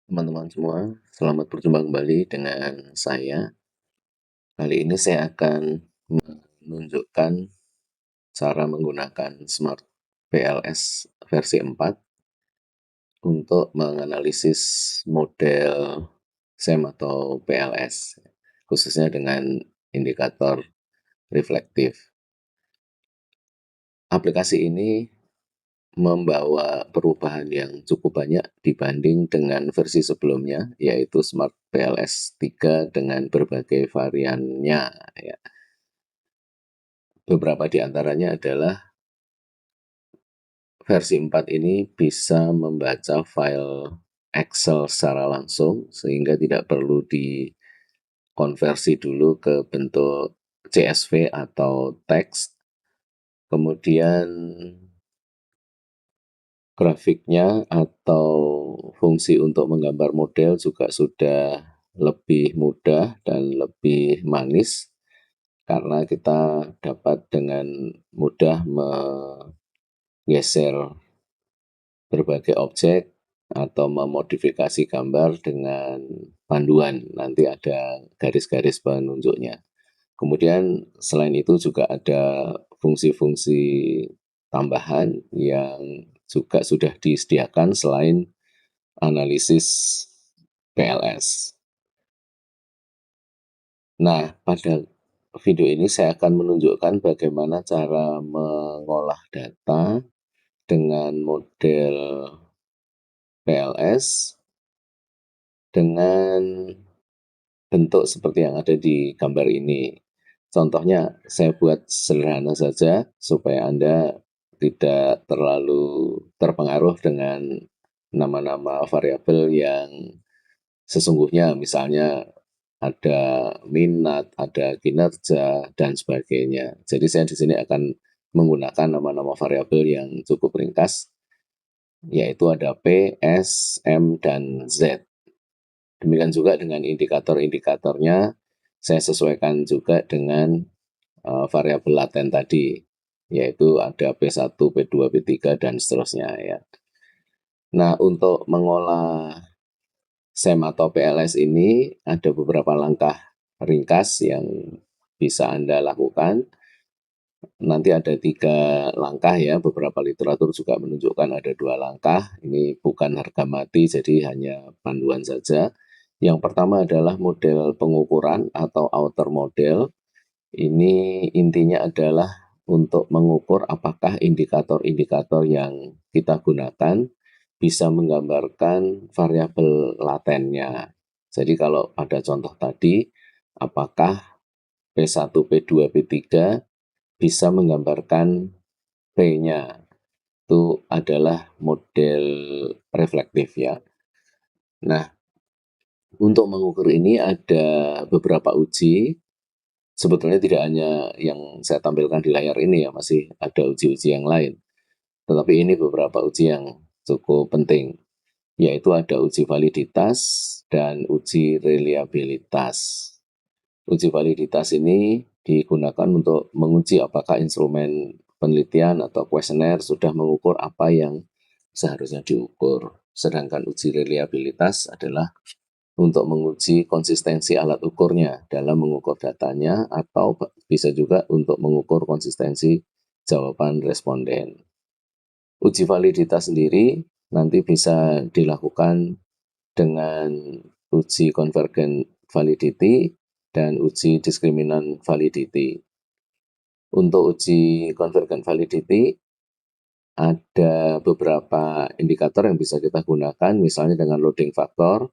Teman-teman semua, selamat berjumpa kembali dengan saya. Kali ini saya akan menunjukkan cara menggunakan Smart PLS versi 4 untuk menganalisis model SEM atau PLS, khususnya dengan indikator reflektif. Aplikasi ini membawa perubahan yang cukup banyak dibanding dengan versi sebelumnya, yaitu Smart PLS 3 dengan berbagai variannya. Ya. Beberapa di antaranya adalah versi 4 ini bisa membaca file Excel secara langsung, sehingga tidak perlu dikonversi dulu ke bentuk CSV atau teks. Kemudian grafiknya atau fungsi untuk menggambar model juga sudah lebih mudah dan lebih manis karena kita dapat dengan mudah menggeser berbagai objek atau memodifikasi gambar dengan panduan. Nanti ada garis-garis penunjuknya. Kemudian selain itu juga ada fungsi-fungsi tambahan yang juga sudah disediakan selain analisis PLS. Nah, pada video ini saya akan menunjukkan bagaimana cara mengolah data dengan model PLS dengan bentuk seperti yang ada di gambar ini. Contohnya saya buat sederhana saja supaya Anda tidak terlalu terpengaruh dengan nama-nama variabel yang sesungguhnya, misalnya ada minat, ada kinerja, dan sebagainya. Jadi saya di sini akan menggunakan nama-nama variabel yang cukup ringkas, yaitu ada P, S, M, dan Z. Demikian juga dengan indikator-indikatornya, saya sesuaikan juga dengan variabel laten tadi, yaitu ada P1, P2, P3, dan seterusnya. Ya. Nah, untuk mengolah SEM atau PLS ini ada beberapa langkah ringkas yang bisa Anda lakukan. Nanti ada 3 langkah ya, beberapa literatur juga menunjukkan ada 2 langkah. Ini bukan harga mati, jadi hanya panduan saja. Yang pertama adalah model pengukuran atau outer model. Ini intinya adalah untuk mengukur apakah indikator-indikator yang kita gunakan bisa menggambarkan variabel latennya. Jadi kalau pada contoh tadi, apakah P1, P2, P3 bisa menggambarkan P-nya. Itu adalah model reflektif ya. Nah, untuk mengukur ini ada beberapa uji. Sebetulnya tidak hanya yang saya tampilkan di layar ini ya, masih ada uji-uji yang lain. Tetapi ini beberapa uji yang cukup penting, yaitu ada uji validitas dan uji reliabilitas. Uji validitas ini digunakan untuk menguji apakah instrumen penelitian atau kuesioner sudah mengukur apa yang seharusnya diukur. Sedangkan uji reliabilitas adalah untuk menguji konsistensi alat ukurnya dalam mengukur datanya atau bisa juga untuk mengukur konsistensi jawaban responden. Uji validitas sendiri nanti bisa dilakukan dengan uji convergent validity dan uji diskriminan validity. Untuk uji convergent validity ada beberapa indikator yang bisa kita gunakan, misalnya dengan loading factor.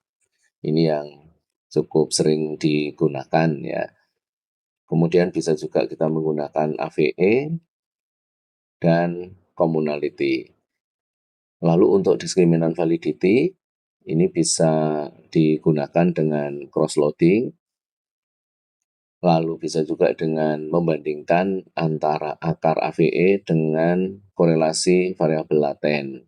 Ini yang cukup sering digunakan ya. Kemudian bisa juga kita menggunakan AVE dan communality. Lalu untuk diskriminan validity, ini bisa digunakan dengan cross-loading, lalu bisa juga dengan membandingkan antara akar AVE dengan korelasi variabel laten.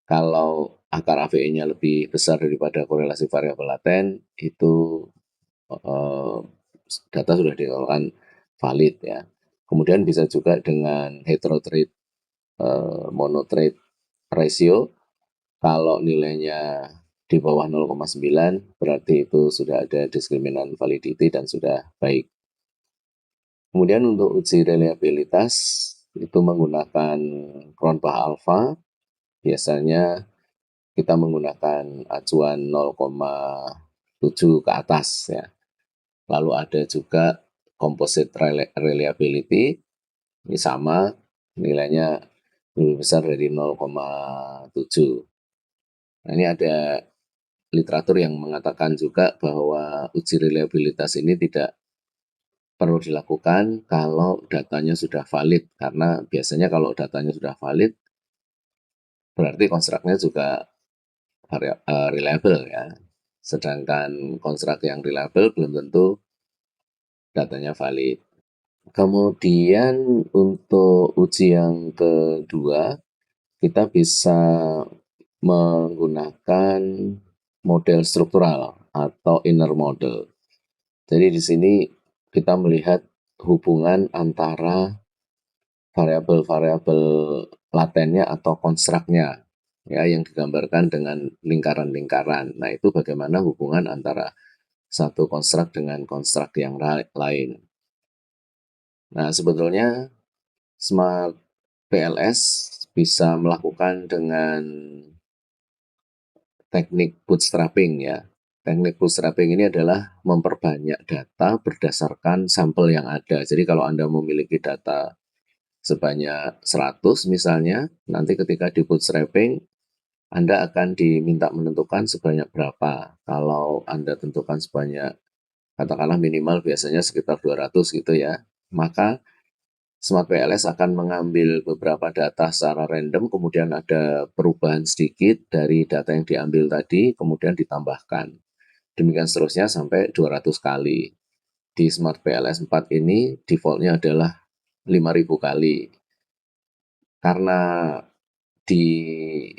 Kalau akar AVE-nya lebih besar daripada korelasi variabel laten, itu data sudah dikatakan valid ya. Kemudian bisa juga dengan heterotrade monotrade ratio. Kalau nilainya di bawah 0,9 berarti itu sudah ada diskriminan validity dan sudah baik. Kemudian untuk uji reliabilitas itu menggunakan Cronbach Alpha, biasanya kita menggunakan acuan 0,7 ke atas ya. Lalu ada juga composite reliability, ini sama nilainya lebih besar dari 0,7. Nah, ini ada literatur yang mengatakan juga bahwa uji reliabilitas ini tidak perlu dilakukan kalau datanya sudah valid, karena biasanya kalau datanya sudah valid berarti konstruknya juga reliable ya. Sedangkan konstruk yang reliable belum tentu datanya valid. Kemudian untuk uji yang kedua, kita bisa menggunakan model struktural atau inner model. Jadi di sini kita melihat hubungan antara variabel-variabel latennya atau konstruknya ya yang digambarkan dengan lingkaran-lingkaran. Nah, itu bagaimana hubungan antara satu konstruk dengan konstruk yang lain. Nah, sebetulnya Smart PLS bisa melakukan dengan teknik bootstrapping ya. Teknik bootstrapping ini adalah memperbanyak data berdasarkan sampel yang ada. Jadi kalau Anda memiliki data sebanyak 100 misalnya, nanti ketika di bootstrapping Anda akan diminta menentukan sebanyak berapa. Kalau Anda tentukan sebanyak, katakanlah minimal biasanya sekitar 200 gitu ya, maka Smart PLS akan mengambil beberapa data secara random, kemudian ada perubahan sedikit dari data yang diambil tadi, kemudian ditambahkan. Demikian seterusnya sampai 200 kali. Di Smart PLS 4 ini defaultnya adalah 5.000 kali. Karena diambil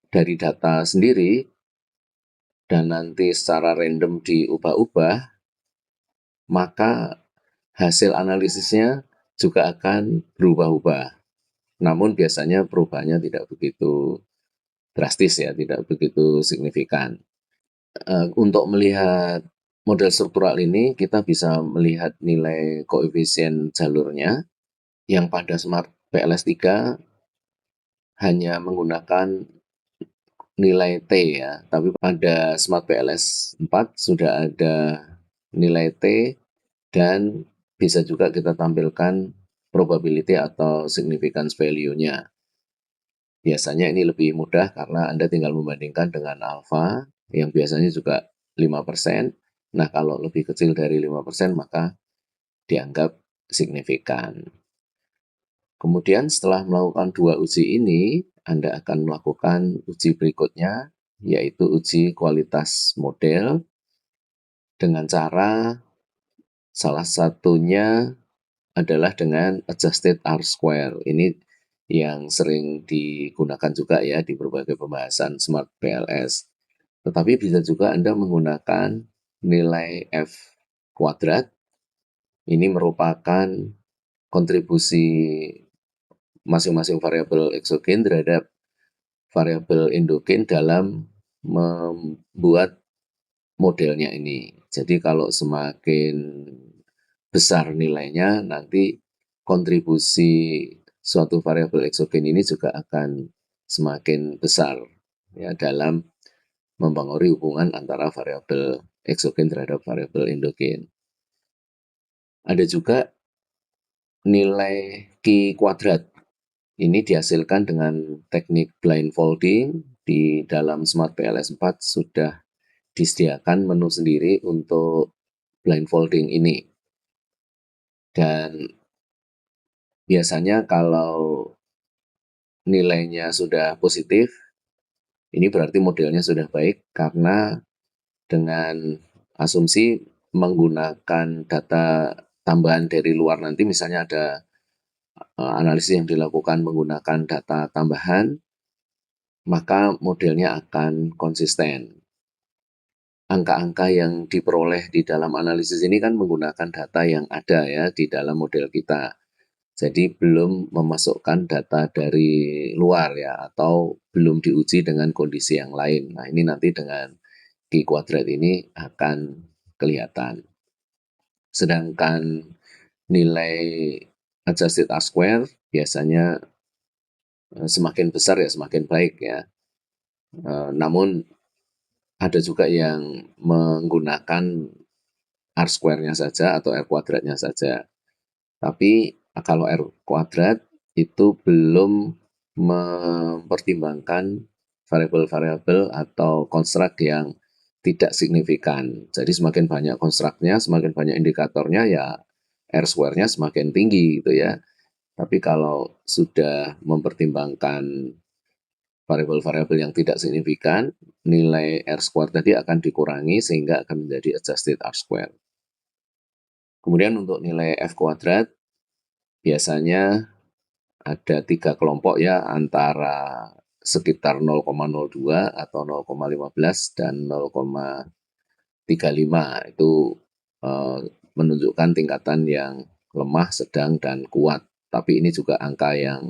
dari data sendiri dan nanti secara random diubah-ubah, maka hasil analisisnya juga akan berubah-ubah. Namun biasanya perubahannya tidak begitu drastis ya, tidak begitu signifikan. Untuk melihat model struktural ini, kita bisa melihat nilai koefisien jalurnya, yang pada Smart PLS 3 hanya menggunakan nilai T ya, tapi pada Smart PLS 4 sudah ada nilai T dan bisa juga kita tampilkan probability atau significance value-nya. Biasanya ini lebih mudah karena Anda tinggal membandingkan dengan alfa yang biasanya juga 5%. Nah, kalau lebih kecil dari 5% maka dianggap signifikan. Kemudian setelah melakukan dua uji ini, Anda akan melakukan uji berikutnya, yaitu uji kualitas model dengan cara salah satunya adalah dengan adjusted R-square. Ini yang sering digunakan juga ya di berbagai pembahasan Smart PLS. Tetapi bisa juga Anda menggunakan nilai F kuadrat. Ini merupakan kontribusi masing-masing variabel eksogen terhadap variabel endogen dalam membuat modelnya ini. Jadi kalau semakin besar nilainya, nanti kontribusi suatu variabel eksogen ini juga akan semakin besar ya dalam mempengaruhi hubungan antara variabel eksogen terhadap variabel endogen. Ada juga nilai Q kuadrat. Ini dihasilkan dengan teknik blindfolding. Di dalam Smart PLS 4 sudah disediakan menu sendiri untuk blindfolding ini. Dan biasanya kalau nilainya sudah positif, ini berarti modelnya sudah baik karena dengan asumsi menggunakan data tambahan dari luar nanti, misalnya ada analisis yang dilakukan menggunakan data tambahan, maka modelnya akan konsisten. Angka-angka yang diperoleh di dalam analisis ini kan menggunakan data yang ada ya di dalam model kita. Jadi belum memasukkan data dari luar ya, atau belum diuji dengan kondisi yang lain. Nah, ini nanti dengan Q kuadrat ini akan kelihatan. Sedangkan nilai adjusted R-square biasanya semakin besar ya semakin baik ya. Namun ada juga yang menggunakan R-square-nya saja atau R kuadratnya saja. Tapi kalau R kuadrat itu belum mempertimbangkan variabel-variabel atau konstruk yang tidak signifikan. Jadi semakin banyak konstruknya, semakin banyak indikatornya, ya R square-nya semakin tinggi gitu ya. Tapi kalau sudah mempertimbangkan variabel-variabel yang tidak signifikan, nilai R square tadi akan dikurangi sehingga akan menjadi adjusted R square. Kemudian untuk nilai F kuadrat, biasanya ada 3 kelompok ya, antara sekitar 0,02 atau 0,15 dan 0,35. Itu menunjukkan tingkatan yang lemah, sedang, dan kuat. Tapi ini juga angka yang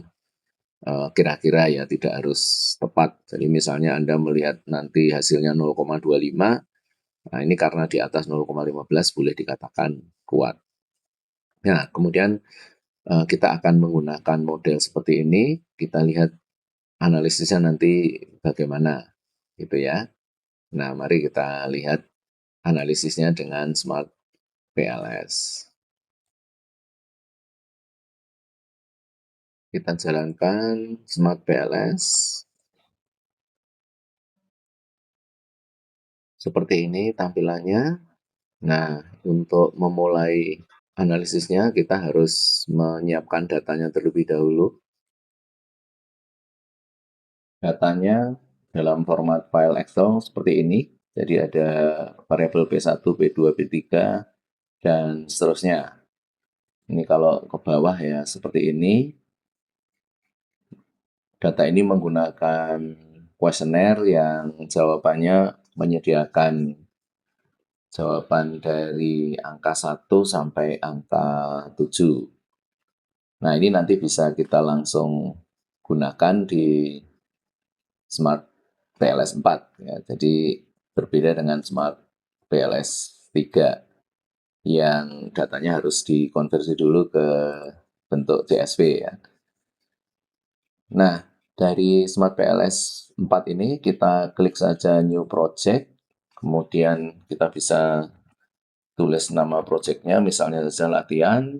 kira-kira ya, tidak harus tepat. Jadi misalnya Anda melihat nanti hasilnya 0,25, nah ini karena di atas 0,15 boleh dikatakan kuat. Nah, kemudian kita akan menggunakan model seperti ini, kita lihat analisisnya nanti bagaimana, gitu ya. Nah, mari kita lihat analisisnya dengan Smart PLS. Kita jalankan Smart PLS. Seperti ini tampilannya. Nah, untuk memulai analisisnya kita harus menyiapkan datanya terlebih dahulu. Datanya dalam format file Excel seperti ini. Jadi ada variabel P1, P2, P3, dan seterusnya. Ini kalau ke bawah ya seperti ini. Data ini menggunakan kuesioner yang jawabannya menyediakan jawaban dari angka 1 sampai angka 7. Nah, ini nanti bisa kita langsung gunakan di Smart PLS 4 ya. Jadi berbeda dengan Smart PLS 3 yang datanya harus dikonversi dulu ke bentuk CSV ya. Nah, dari Smart PLS 4 ini kita klik saja New Project, kemudian kita bisa tulis nama projectnya, misalnya saja latihan,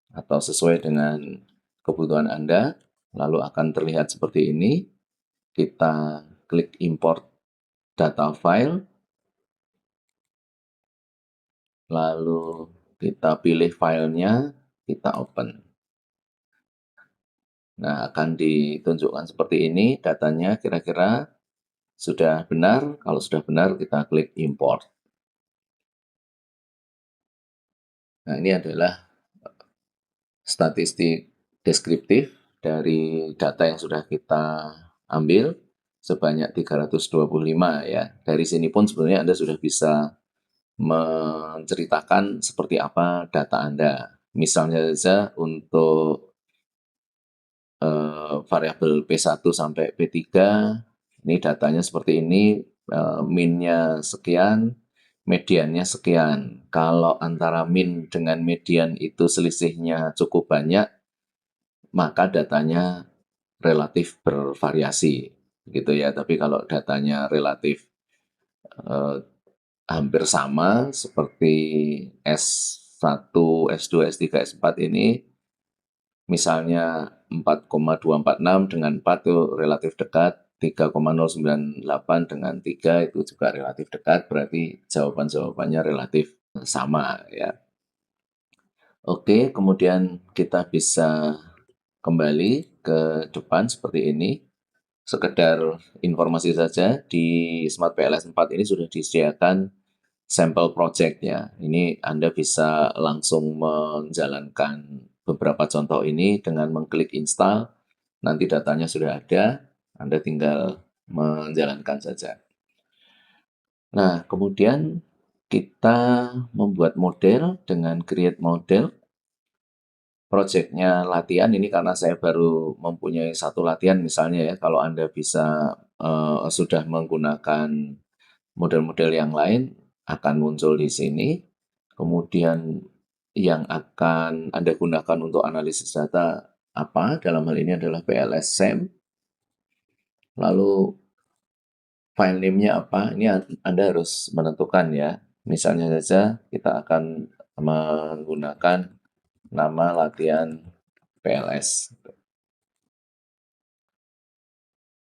atau sesuai dengan kebutuhan Anda, lalu akan terlihat seperti ini. Kita klik import data file, lalu kita pilih filenya, kita open. Nah, akan ditunjukkan seperti ini datanya kira-kira sudah benar. Kalau sudah benar, kita klik import. Nah, ini adalah statistik deskriptif dari data yang sudah kita ambil sebanyak 325 ya. Dari sini pun sebenarnya Anda sudah bisa menceritakan seperti apa data Anda. Misalnya saja untuk variabel P1 sampai P3, ini datanya seperti ini, min-nya sekian, mediannya sekian. Kalau antara min dengan median itu selisihnya cukup banyak, maka datanya relatif bervariasi, gitu ya. Tapi kalau datanya relatif eh, hampir sama seperti S1, S2, S3, S4 ini, misalnya 4,246 dengan 4 itu relatif dekat, 3,098 dengan 3 itu juga relatif dekat, berarti jawaban-jawabannya relatif sama ya. Oke, kemudian kita bisa kembali ke depan seperti ini. Sekedar informasi saja, di Smart PLS 4 ini sudah disediakan sampel project ya. Ini Anda bisa langsung menjalankan beberapa contoh ini dengan mengklik install. Nanti datanya sudah ada, Anda tinggal menjalankan saja. Nah, kemudian kita membuat model dengan create model. projectnya latihan ini karena saya baru mempunyai satu latihan misalnya ya, kalau Anda bisa sudah menggunakan model-model yang lain akan muncul di sini. Kemudian yang akan Anda gunakan untuk analisis data apa? Dalam hal ini adalah PLS SEM. Lalu file name-nya apa? Ini Anda harus menentukan ya. Misalnya saja kita akan menggunakan nama latihan PLS.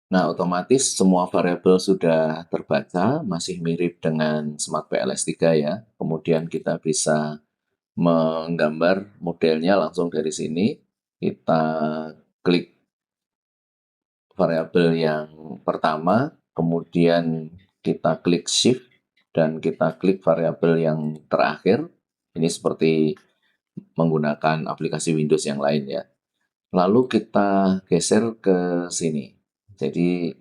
Nah, otomatis semua variabel sudah terbaca, masih mirip dengan Smart PLS 3 ya. Kemudian kita bisa menggambar modelnya langsung dari sini. Kita klik variabel yang pertama, kemudian kita klik shift dan kita klik variabel yang terakhir. Ini seperti menggunakan aplikasi Windows yang lain ya. Lalu kita geser ke sini. Jadi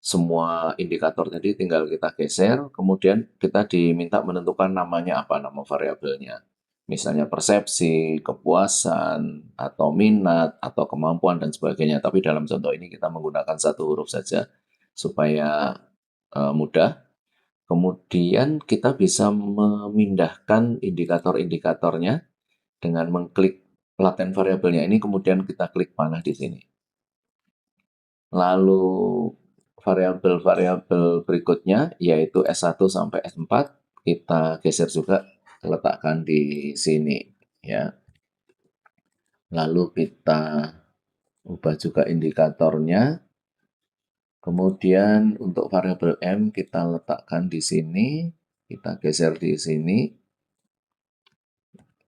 semua indikator tadi tinggal kita geser, kemudian kita diminta menentukan namanya apa, nama variabelnya. Misalnya persepsi, kepuasan, atau minat, atau kemampuan, dan sebagainya. Tapi dalam contoh ini kita menggunakan satu huruf saja, supaya mudah. Kemudian kita bisa memindahkan indikator-indikatornya dengan mengklik laten variabelnya ini, kemudian kita klik panah di sini. Lalu variabel-variabel berikutnya yaitu S1 sampai S4 kita geser juga, letakkan di sini ya. Lalu kita ubah juga indikatornya. Kemudian untuk variabel M kita letakkan di sini, kita geser di sini.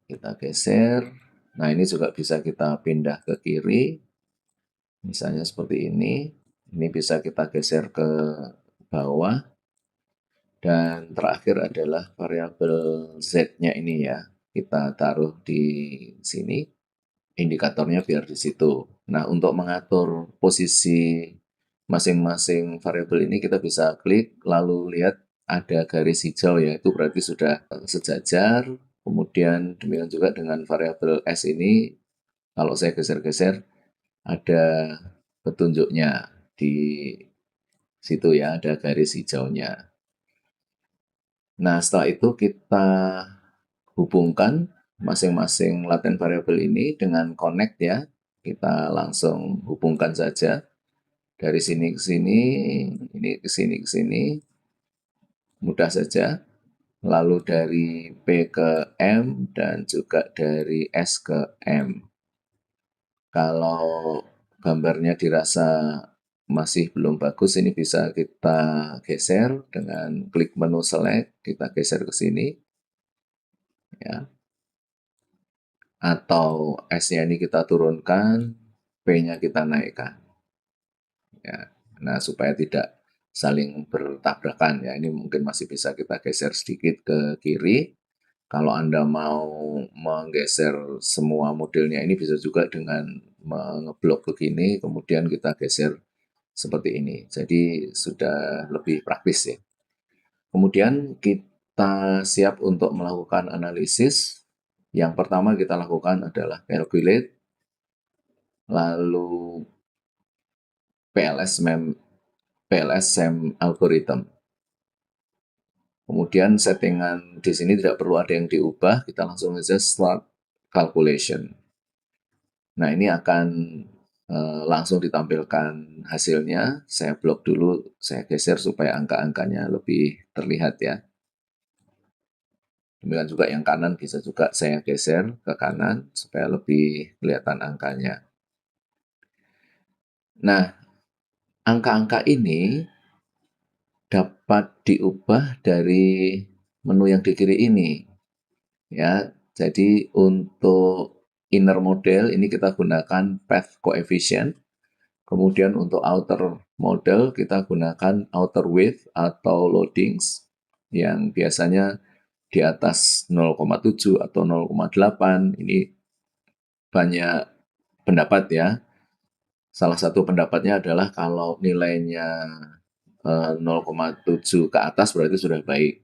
Kita geser. Nah, ini juga bisa kita pindah ke kiri. Misalnya seperti ini. Ini bisa kita geser ke bawah. Dan terakhir adalah variabel Z-nya ini ya. Kita taruh di sini, indikatornya biar di situ. Nah, untuk mengatur posisi masing-masing variabel ini kita bisa klik, lalu lihat ada garis hijau ya, itu berarti sudah sejajar. Kemudian demikian juga dengan variabel S ini, kalau saya geser-geser, ada petunjuknya di situ ya, ada garis hijaunya. Nah, setelah itu kita hubungkan masing-masing laten variabel ini dengan connect ya. Kita langsung hubungkan saja dari sini ke sini, ini ke sini ke sini. Mudah saja. Lalu dari P ke M dan juga dari S ke M. Kalau gambarnya dirasa masih belum bagus, ini bisa kita geser dengan klik menu select, kita geser ke sini ya. Atau S-nya ini kita turunkan, P-nya kita naikkan. Ya. Nah, supaya tidak saling bertabrakan ya. Ini mungkin masih bisa kita geser sedikit ke kiri. Kalau Anda mau menggeser semua modelnya ini bisa juga dengan mengeblok begini, kemudian kita geser seperti ini. Jadi sudah lebih praktis ya. Kemudian kita siap untuk melakukan analisis. Yang pertama kita lakukan adalah calculate, lalu PLS SEM algorithm. Kemudian settingan di sini tidak perlu ada yang diubah, kita langsung saja start calculation. Nah, ini akan langsung ditampilkan hasilnya. Saya blok dulu, saya geser supaya angka-angkanya lebih terlihat ya. Demikian juga yang kanan bisa juga saya geser ke kanan supaya lebih kelihatan angkanya. Nah, angka-angka ini dapat diubah dari menu yang di kiri ini. Ya, jadi untuk inner model ini kita gunakan path coefficient. Kemudian untuk outer model kita gunakan outer width atau loadings yang biasanya di atas 0,7 atau 0,8. Ini banyak pendapat ya. Salah satu pendapatnya adalah kalau nilainya 0,7 ke atas berarti sudah baik.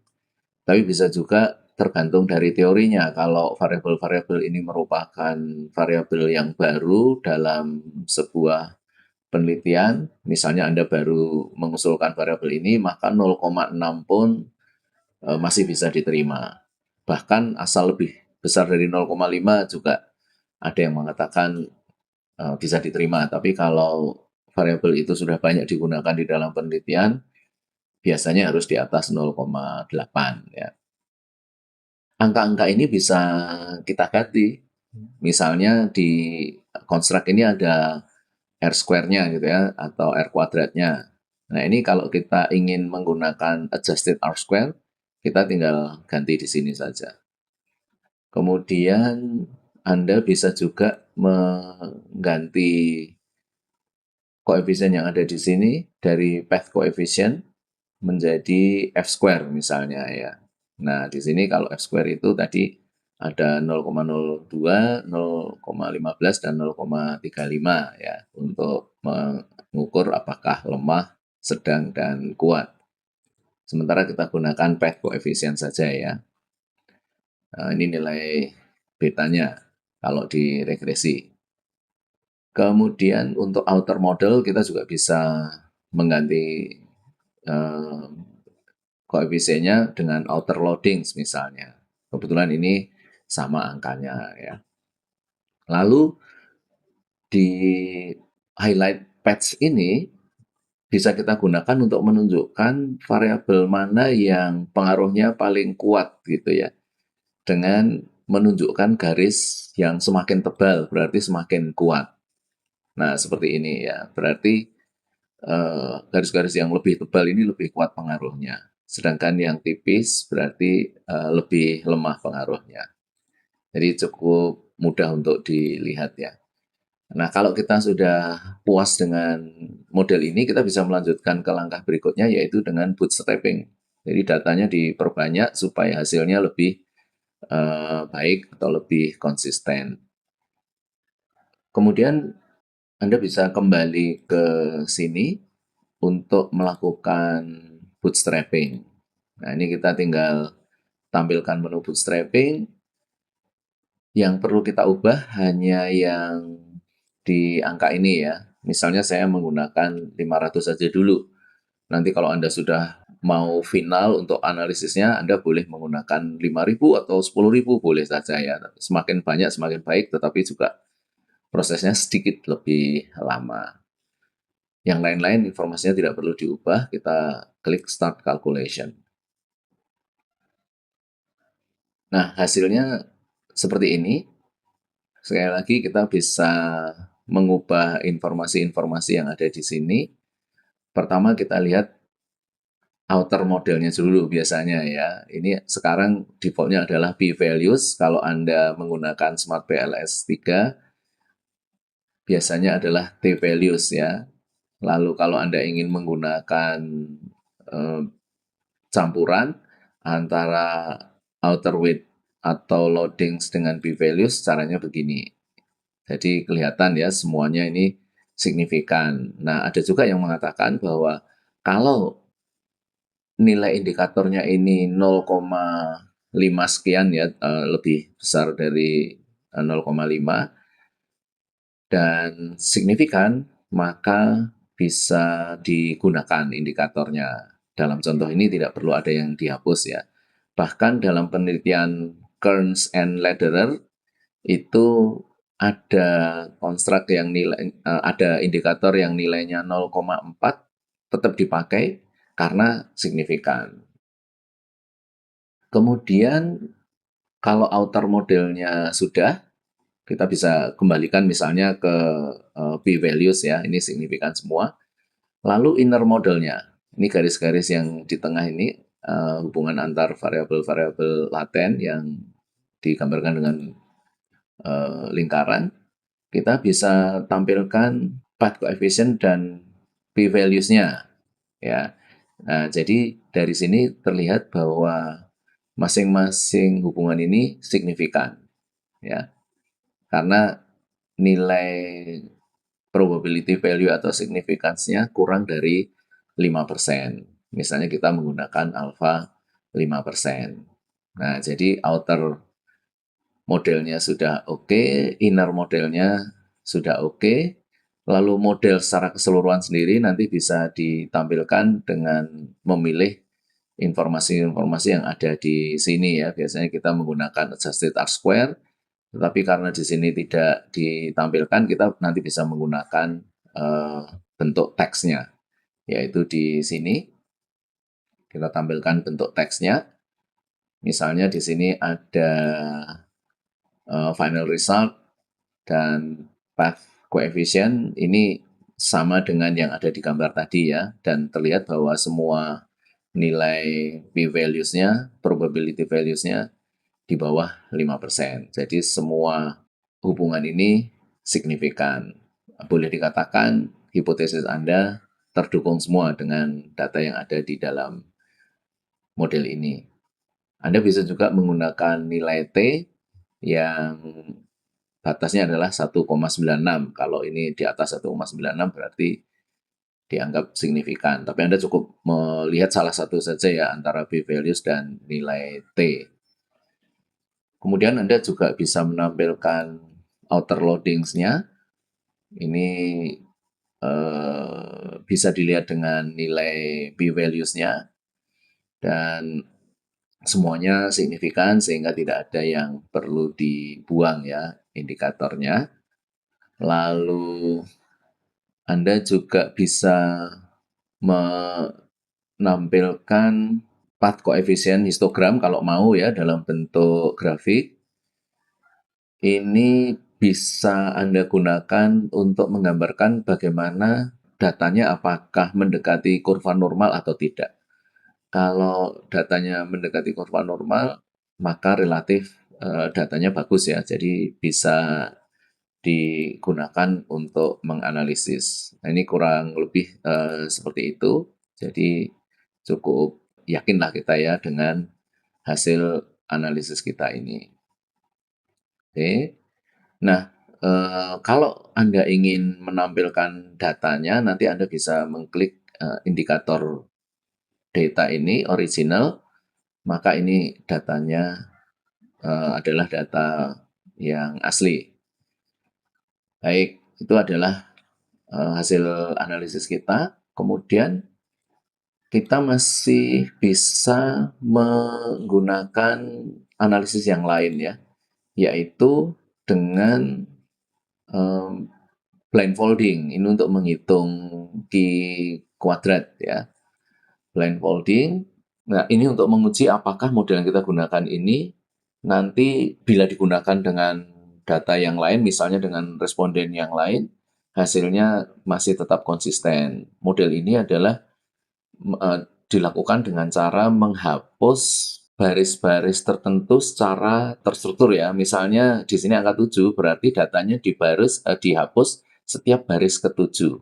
Tapi bisa juga tergantung dari teorinya. Kalau variabel-variabel ini merupakan variabel yang baru dalam sebuah penelitian, misalnya Anda baru mengusulkan variabel ini, maka 0,6 pun masih bisa diterima. Bahkan asal lebih besar dari 0,5 juga ada yang mengatakan bisa diterima. Tapi kalau variabel itu sudah banyak digunakan di dalam penelitian, biasanya harus di atas 0,8 ya. Angka-angka ini bisa kita ganti. Misalnya di konstruk ini ada R square-nya gitu ya, atau R kuadratnya. Nah ini kalau kita ingin menggunakan adjusted R square, kita tinggal ganti di sini saja. Kemudian Anda bisa juga mengganti koefisien yang ada di sini dari path coefficient menjadi F square misalnya ya. Nah, di sini kalau F square itu tadi ada 0,02, 0,15, dan 0,35 ya untuk mengukur apakah lemah, sedang, dan kuat. Sementara kita gunakan path coefficient saja ya. Nah, ini nilai betanya kalau di regresi. Kemudian untuk outer model kita juga bisa mengganti eh, koefisiennya dengan outer loadings misalnya. Kebetulan ini sama angkanya ya. Lalu di highlight patch ini bisa kita gunakan untuk menunjukkan variabel mana yang pengaruhnya paling kuat gitu ya. Dengan menunjukkan garis yang semakin tebal berarti semakin kuat. Nah, seperti ini ya. Berarti garis-garis yang lebih tebal ini lebih kuat pengaruhnya. Sedangkan yang tipis berarti lebih lemah pengaruhnya. Jadi cukup mudah untuk dilihat ya. Nah, kalau kita sudah puas dengan model ini, kita bisa melanjutkan ke langkah berikutnya, yaitu dengan bootstrapping. Jadi datanya diperbanyak supaya hasilnya lebih baik atau lebih konsisten. Kemudian Anda bisa kembali ke sini untuk melakukan bootstrapping. Nah, ini kita tinggal tampilkan menu bootstrapping. Yang perlu kita ubah hanya yang di angka ini ya. Misalnya saya menggunakan 500 saja dulu. Nanti kalau Anda sudah mau final untuk analisisnya, Anda boleh menggunakan 5.000 atau 10.000 boleh saja ya. Semakin banyak semakin baik, tetapi juga prosesnya sedikit lebih lama. Yang lain-lain informasinya tidak perlu diubah, kita klik Start Calculation. Nah, hasilnya seperti ini. Sekali lagi kita bisa mengubah informasi-informasi yang ada di sini. Pertama kita lihat outer modelnya dulu biasanya ya. Ini sekarang defaultnya adalah p-values. Kalau Anda menggunakan Smart PLS 3, biasanya adalah t-values ya. Lalu kalau Anda ingin menggunakan eh, campuran antara outer weight atau loadings dengan p-values, caranya begini. Jadi kelihatan ya semuanya ini signifikan. Nah, ada juga yang mengatakan bahwa kalau nilai indikatornya ini 0,5 sekian ya, lebih besar dari 0,5 dan signifikan, maka bisa digunakan indikatornya. Dalam contoh ini tidak perlu ada yang dihapus ya. Bahkan dalam penelitian Kearns and Lederer itu ada konstruk yang ada indikator yang nilainya 0,4 tetap dipakai karena signifikan. Kemudian kalau outer modelnya sudah, kita bisa kembalikan misalnya ke p-values ya, ini signifikan semua. Lalu inner modelnya, ini garis-garis yang di tengah ini hubungan antar variabel-variabel laten yang digambarkan dengan lingkaran. Kita bisa tampilkan path coefficient dan p-values-nya ya. Nah, jadi dari sini terlihat bahwa masing-masing hubungan ini signifikan ya. Karena nilai probability value atau signifikansinya kurang dari 5%. Misalnya kita menggunakan alpha 5%. Nah, jadi outer modelnya sudah oke, inner modelnya sudah oke, lalu model secara keseluruhan sendiri nanti bisa ditampilkan dengan memilih informasi-informasi yang ada di sini ya. Biasanya kita menggunakan adjusted R-square, tetapi karena di sini tidak ditampilkan, kita nanti bisa menggunakan bentuk teksnya, yaitu di sini kita tampilkan bentuk teksnya. Misalnya di sini ada final result dan path coefficient ini sama dengan yang ada di gambar tadi ya, dan terlihat bahwa semua nilai p-values-nya, probability values-nya di bawah 5%. Jadi semua hubungan ini signifikan. Boleh dikatakan hipotesis Anda terdukung semua dengan data yang ada di dalam model ini. Anda bisa juga menggunakan nilai T yang batasnya adalah 1,96. Kalau ini di atas 1,96 berarti dianggap signifikan. Tapi Anda cukup melihat salah satu saja ya antara p-values dan nilai T. Kemudian Anda juga bisa menampilkan outer loadings-nya. Ini bisa dilihat dengan nilai p-values-nya dan semuanya signifikan sehingga tidak ada yang perlu dibuang ya indikatornya. Lalu Anda juga bisa menampilkan path coefficient histogram kalau mau ya dalam bentuk grafik. Ini bisa Anda gunakan untuk menggambarkan bagaimana datanya apakah mendekati kurva normal atau tidak. Kalau datanya mendekati kurva normal, maka relatif datanya bagus ya. Jadi bisa digunakan untuk menganalisis. Nah, ini kurang lebih seperti itu. Jadi cukup yakinlah kita ya dengan hasil analisis kita ini. Oke. Nah, kalau Anda ingin menampilkan datanya, nanti Anda bisa mengklik indikator data ini original, maka ini datanya adalah data yang asli. Baik, itu adalah hasil analisis kita. Kemudian kita masih bisa menggunakan analisis yang lain ya, yaitu dengan blindfolding. Ini untuk menghitung Q kuadrat ya. Blindfolding. Nah, ini untuk menguji apakah model yang kita gunakan ini nanti bila digunakan dengan data yang lain, misalnya dengan responden yang lain, hasilnya masih tetap konsisten. Model ini adalah dilakukan dengan cara menghapus baris-baris tertentu secara terstruktur ya. Misalnya di sini angka 7 berarti datanya dihapus setiap baris ke-7.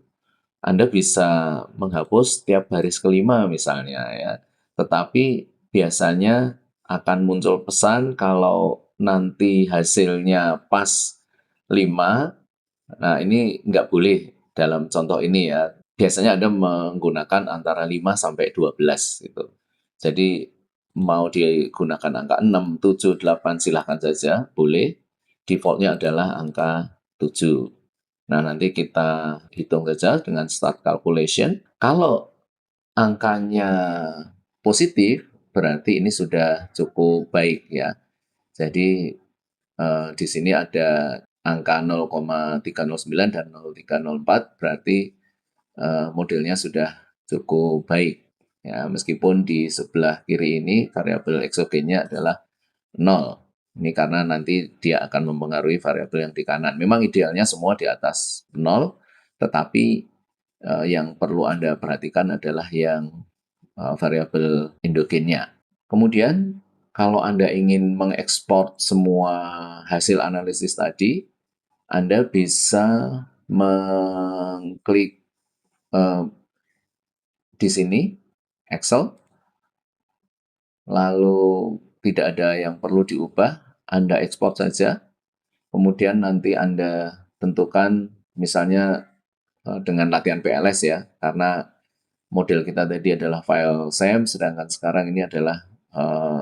Anda bisa menghapus setiap baris ke-5 misalnya ya. Tetapi biasanya akan muncul pesan kalau nanti hasilnya pas 5. Nah, ini nggak boleh dalam contoh ini ya. Biasanya Anda menggunakan antara 5 sampai 12 gitu. Jadi mau digunakan angka 6, 7, 8 silahkan saja, boleh. Defaultnya adalah angka 7. Nah, nanti kita hitung saja dengan start calculation. Kalau angkanya positif, berarti ini sudah cukup baik ya. Jadi di sini ada angka 0,309 dan 0,304 berarti modelnya sudah cukup baik. Ya, meskipun di sebelah kiri ini variabel eksogennya adalah 0. Ini karena nanti dia akan mempengaruhi variabel yang di kanan. Memang idealnya semua di atas 0, tetapi yang perlu Anda perhatikan adalah yang variabel endogennya. Kemudian kalau Anda ingin mengekspor semua hasil analisis tadi, Anda bisa mengklik di sini, Excel, lalu tidak ada yang perlu diubah, Anda ekspor saja, kemudian nanti Anda tentukan misalnya dengan latihan PLS ya, karena model kita tadi adalah file SAM, sedangkan sekarang ini adalah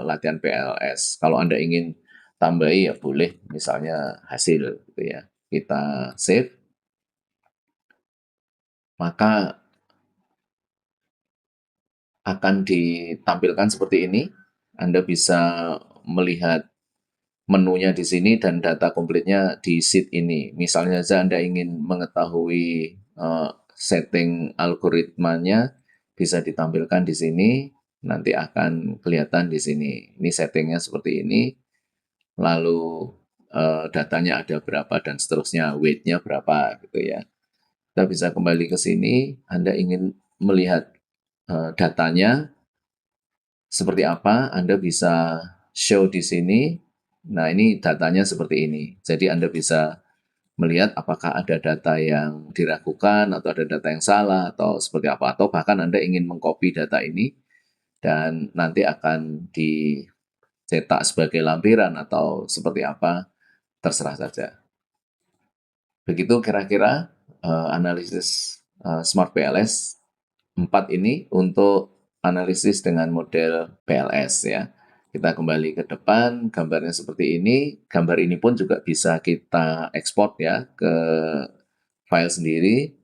latihan PLS. Kalau Anda ingin tambahi ya boleh, misalnya hasil gitu ya. Kita save, maka akan ditampilkan seperti ini. Anda bisa melihat menunya di sini dan data komplitnya di sheet ini. Misalnya saja Anda ingin mengetahui setting algoritmanya, bisa ditampilkan di sini, nanti akan kelihatan di sini. Ini settingnya seperti ini, lalu datanya ada berapa dan seterusnya, weight-nya berapa gitu ya. Kita bisa kembali ke sini, Anda ingin melihat datanya seperti apa, Anda bisa show di sini. Nah, ini datanya seperti ini. Jadi Anda bisa melihat apakah ada data yang diragukan atau ada data yang salah atau seperti apa, atau bahkan Anda ingin mengcopy data ini dan nanti akan dicetak sebagai lampiran atau seperti apa, terserah saja. Begitu kira-kira analisis Smart PLS 4 ini untuk analisis dengan model PLS ya. Kita kembali ke depan, gambarnya seperti ini. Gambar ini pun juga bisa kita ekspor ya ke file sendiri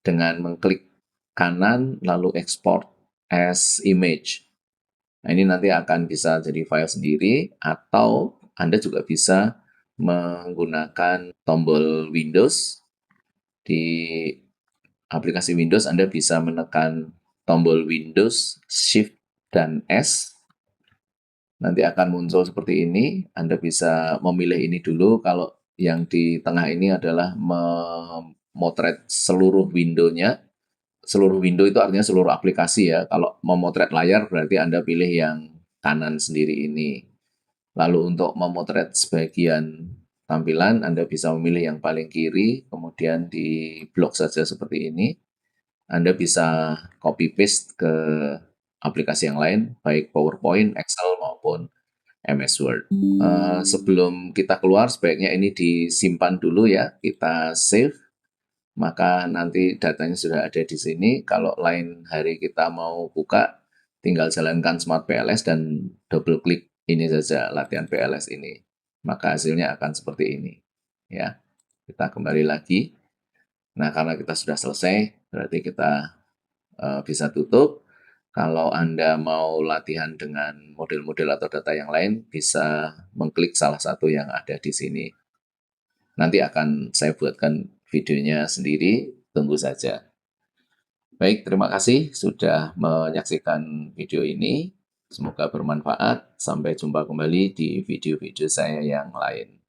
dengan mengklik kanan lalu export as image. Nah, ini nanti akan bisa jadi file sendiri atau Anda juga bisa menggunakan tombol Windows. Di aplikasi Windows Anda bisa menekan tombol Windows, Shift, dan S. Nanti akan muncul seperti ini. Anda bisa memilih ini dulu. Kalau yang di tengah ini adalah memotret seluruh window-nya. Seluruh window itu artinya seluruh aplikasi ya. Kalau memotret layar berarti Anda pilih yang kanan sendiri ini. Lalu untuk memotret sebagian tampilan, Anda bisa memilih yang paling kiri, kemudian di blok saja seperti ini. Anda bisa copy paste ke aplikasi yang lain, baik PowerPoint, Excel, maupun MS Word. Sebelum kita keluar, sebaiknya ini disimpan dulu ya, kita save, maka nanti datanya sudah ada di sini. Kalau lain hari kita mau buka, tinggal jalankan Smart PLS dan double klik ini saja, latihan PLS ini. Maka hasilnya akan seperti ini. Ya, kita kembali lagi. Nah, karena kita sudah selesai, berarti kita bisa tutup. Kalau Anda mau latihan dengan model-model atau data yang lain, bisa mengklik salah satu yang ada di sini. Nanti akan saya buatkan videonya sendiri, tunggu saja. Baik, terima kasih sudah menyaksikan video ini. Semoga bermanfaat. Sampai jumpa kembali di video-video saya yang lain.